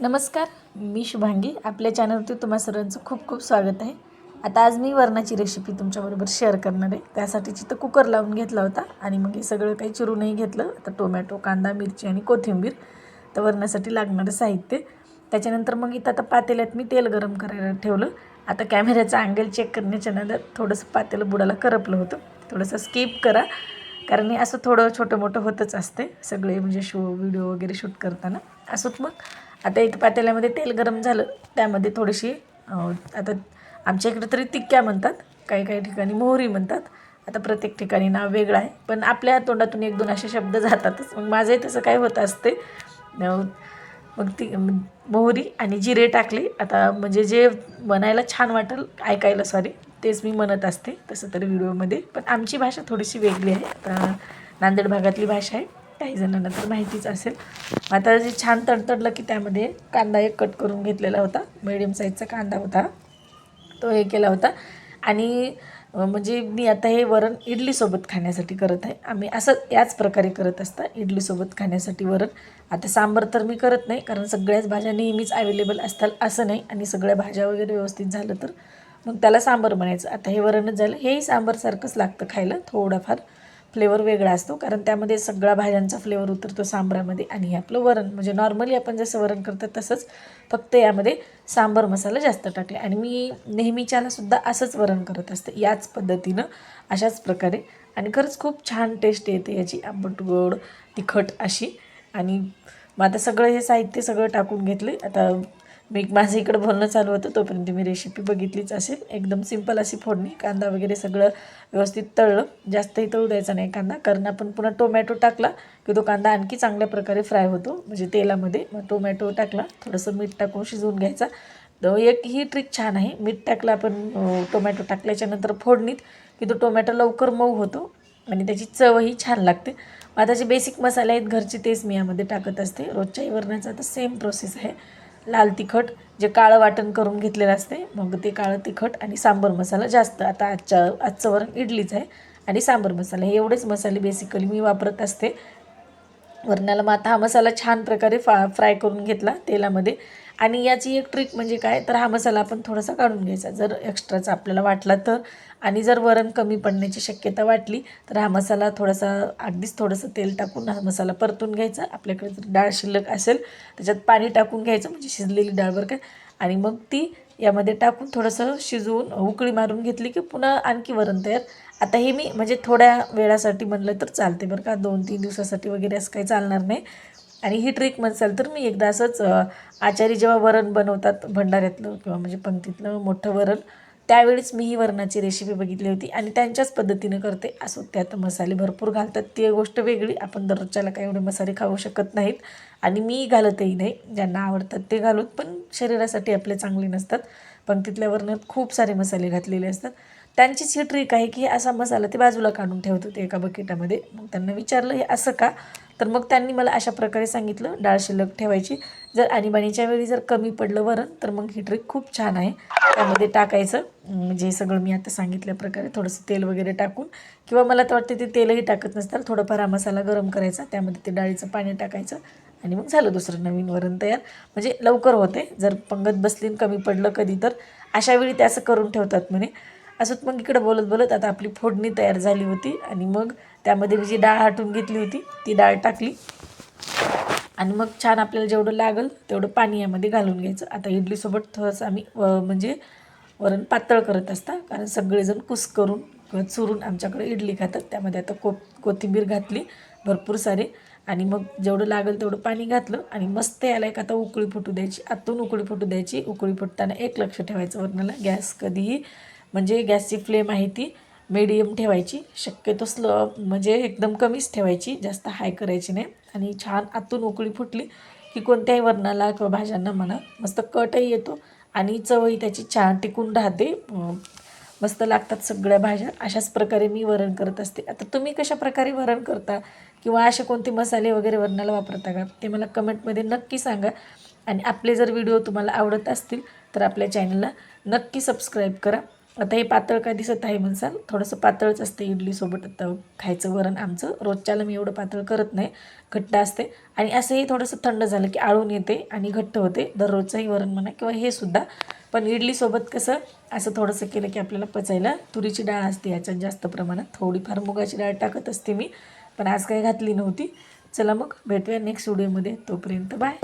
नमस्कार, मी शुभांगी. आपल्या चॅनलवरती तुम्हा सर्वांचं खूप खूप स्वागत आहे. आता आज मी वरणाची रेसिपी तुमच्याबरोबर शेअर करणार आहे. त्यासाठीची तर कुकर लावून घेतला होता आणि मग हे सगळं काही चिरूनही घेतलं. आता टोमॅटो, कांदा, मिरची आणि कोथिंबीर तर वरणासाठी लागणारं साहित्य. त्याच्यानंतर मग इथं आता पातेल्यात मी तेल गरम करायला ठेवलं. आता कॅमेऱ्याचा अँगल चेक करण्याच्या नादात थोडंसं पातेलं बुडाला करपलं होतं. थोडंसं स्किप करा, कारण हे असं थोडं छोटं मोठं होतच असते सगळे, म्हणजे व्हिडिओ वगैरे शूट करताना. असंच मग आता इथं पातेल्यामध्ये तेल गरम झालं, त्यामध्ये थोडीशी आता आमच्या इकडे तरी तिक्क्या म्हणतात, काही काही ठिकाणी मोहरी म्हणतात. आता प्रत्येक ठिकाणी नाव वेगळं आहे, पण आपल्या तोंडातून एक दोन असे शब्द जातातच. मग माझंही तसं काय होत असते. मग ती मोहरी आणि जिरे टाकले. आता म्हणजे जे बनायला छान वाटेल, ऐकायला सॉरी, तेच मी म्हणत असते तसं तरी व्हिडिओमध्ये. पण आमची भाषा थोडीशी वेगळी आहे. आता नांदेड भागातली भाषा आहे, काही जणांना तर माहितीच असेल. आता जे छान तडतडलं की त्यामध्ये कांदा एक कट करून घेतलेला होता, मिडियम साईजचा कांदा होता, तो हे केला होता. आणि म्हणजे मी आता हे वरण इडलीसोबत खाण्यासाठी करत आहे. आम्ही असं याच प्रकारे करत असता इडलीसोबत खाण्यासाठी वरण. आता सांबार तर मी करत नाही, कारण सगळ्याच भाज्या नेहमीच अवेलेबल असतात असं नाही, आणि सगळ्या भाज्या वगैरे व्यवस्थित झालं तर मग त्याला सांबार बनायचं. आता हे वरणच झालं, हेही सांबारसारखंच लागतं खायला. थोडाफार फ्लेवर वेगळा असतो, कारण त्यामध्ये सगळ्या भाज्यांचा फ्लेवर उतरतो सांबारामध्ये. आणि हे आपलं वरण म्हणजे नॉर्मली आपण जसं वरण करतो तसंच, फक्त यामध्ये सांबार मसाला जास्त टाकले. आणि मी नेहमीच्यालासुद्धा असंच वरण करत असते, याच पद्धतीनं, अशाच प्रकारे. आणि खरंच खूप छान टेस्ट येते याची, आंबट गोड तिखट अशी. आणि मग आता सगळं हे साहित्य सगळं टाकून घेतले. आता माझं इकडं बोलणं चालू होतं, तोपर्यंत मी रेसिपी बघितलीच असेल. एकदम सिंपल अशी फोडणी, कांदा वगैरे सगळं व्यवस्थित तळलं. जास्तही तळू द्यायचा नाही कांदा, कारण आपण पुन्हा टोमॅटो टाकला की तो कांदा आणखी चांगल्या प्रकारे फ्राय होतो म्हणजे तेलामध्ये. मग टोमॅटो टाकला, थोडंसं मीठ टाकून शिजवून घ्यायचा. तर एक ही ट्रिक छान आहे, मीठ टाकलं आपण टोमॅटो टाकल्याच्यानंतर फोडणीत, की तो टोमॅटो लवकर मऊ होतो आणि त्याची चवही छान लागते. आता जे बेसिक मसाले आहेत घरचे, तेच मी यामध्ये टाकत असते. रोजच्याही वरणाचा आता सेम प्रोसेस आहे. लाल तिखट जे काळं वाटण करून घेतलेलं असते, मग ते काळं तिखट आणि सांबर मसाला जास्त. आता आजचं वरण इडलीच आहे आणि सांबर मसाला, हे एवढेच मसाले बेसिकली मी वापरत असते वरणाला. मग आता हा मसाला छान प्रकारे फ्राय करून घेतला तेलामध्ये. आणि याची एक ट्रिक म्हणजे काय, तर हा मसाला आपण थोडासा काढून घ्यायचा जर एक्स्ट्राचा आपल्याला वाटला तर. आणि जर वरण कमी पडण्याची शक्यता वाटली तर हा मसाला थोडासा, अगदीच थोडंसं तेल टाकून हा मसाला परतून घ्यायचा. आपल्याकडे जर डाळ शिल्लक असेल त्याच्यात पाणी टाकून घ्यायचं, म्हणजे शिजलेली डाळ बरं काय. आणि मग ती यामध्ये टाकून थोडंसं शिजवून उकळी मारून घेतली की पुन्हा आणखी वरण तयार. आता हे मी म्हणजे थोड्या वेळासाठी म्हणलं तर चालते बरं का, 2-3 दिवसासाठी वगैरे असं काही चालणार नाही. आणि ही ट्रिक म्हणसाल तर मी एकदा असंच आचारी जेव्हा वरण बनवतात भंडाऱ्यातलं किंवा म्हणजे पंक्तीतलं मोठं वरण, त्यावेळेस मी ही वरणाची रेसिपी बघितली होती आणि त्यांच्याच पद्धतीनं करते. असो, त्यात मसाले भरपूर घालतात ती गोष्ट वेगळी, आपण दररोजच्याला काही एवढे मसाले खाऊ शकत नाहीत आणि मी घालतही नाही. ज्यांना आवडतात ते घालून, पण शरीरासाठी आपले चांगले नसतात. पंक्तीतल्या वरणात खूप सारे मसाले घातलेले असतात. त्यांचीच ही ट्रिक आहे की असा मसाला ते बाजूला काढून ठेवत होते एका बकेटामध्ये. मग त्यांना विचारलं हे असं का, तर मग त्यांनी मला अशा प्रकारे सांगितलं, डाळ शिल्लक ठेवायची. जर आणीबाणीच्या वेळी जर कमी पडलं वरण, तर मग ही ट्रिक खूप छान आहे. त्यामध्ये टाकायचं म्हणजे सगळं मी आता सांगितल्या प्रकारे थोडंसं तेल वगैरे टाकून, किंवा मला तर वाटते ते तेलही टाकत नसतात, थोडंफार हा मसाला गरम करायचा, त्यामध्ये ते डाळीचं पाणी टाकायचं आणि मग झालं दुसरं नवीन वरण तयार. म्हणजे लवकर होते. जर पंगत बसली कमी पडलं कधी, तर अशा वेळी ते असं करून ठेवतात म्हणे. असंच मग इकडं बोलत बोलत आता आपली फोडणी तयार झाली होती. आणि मग त्यामध्ये मी जी डाळ आटून घेतली होती ती डाळ टाकली आणि मग छान आपल्याला जेवढं लागेल तेवढं पाणी यामध्ये घालून घ्यायचं. आता इडलीसोबत थोडंसं आम्ही म्हणजे वरण पातळ करत असता, कारण सगळेजण कुस्करून किंवा चुरून आमच्याकडे इडली खातात. त्यामध्ये आता कोथिंबीर घातली भरपूर सारे, आणि मग जेवढं लागेल तेवढं पाणी घातलं आणि मस्त याला एक आता उकळी फुटू द्यायची. आतून उकळी फुटू द्यायची. उकळी फुटताना एक लक्ष ठेवायचं, वरणाला गॅस कधीही म्हणजे गॅसची फ्लेम आहे ती मीडियम ठेवायची, शक्यतो स्लो म्हणजे एकदम कमीच ठेवायची, जास्त हाय करायची नाही. आणि छान आतून उकळी फुटली की कोणत्याही वरणाला किंवा भाज्यांना म्हणा मस्त कटही येतो आणि चवही त्याची छान टिकून राहते. मस्त लागतात सगळ्या भाज्या. अशाच प्रकारे मी वरण करत असते. आता तुम्ही कशा प्रकारे वरण करता किंवा असे कोणते मसाले वगैरे वरणाला वापरता का, ते मला कमेंटमध्ये नक्की सांगा. आणि आपले जर व्हिडिओ तुम्हाला आवडत असतील तर आपल्या चॅनलला नक्की सबस्क्राईब करा. आता हे पातळ काय दिसत आहे म्हणसाल, थोडंसं पातळच असते इडलीसोबत आता खायचं वरण आमचं. रोजच्याला मी एवढं पातळ करत नाही, घट्ट असते. आणि असंही थोडंसं थंड झालं की आळून येते आणि घट्ट होते, दररोजचंही वरण म्हणा किंवा हे सुद्धा. पण इडलीसोबत कसं असं थोडंसं केलं की आपल्याला पचायला. तुरीची डाळ असते याच्यात जास्त प्रमाणात, थोडीफार मुगाची डाळ टाकत असते मी, पण आज काही घातली नव्हती. चला मग भेटूया नेक्स्ट व्हिडिओमध्ये, तोपर्यंत बाय.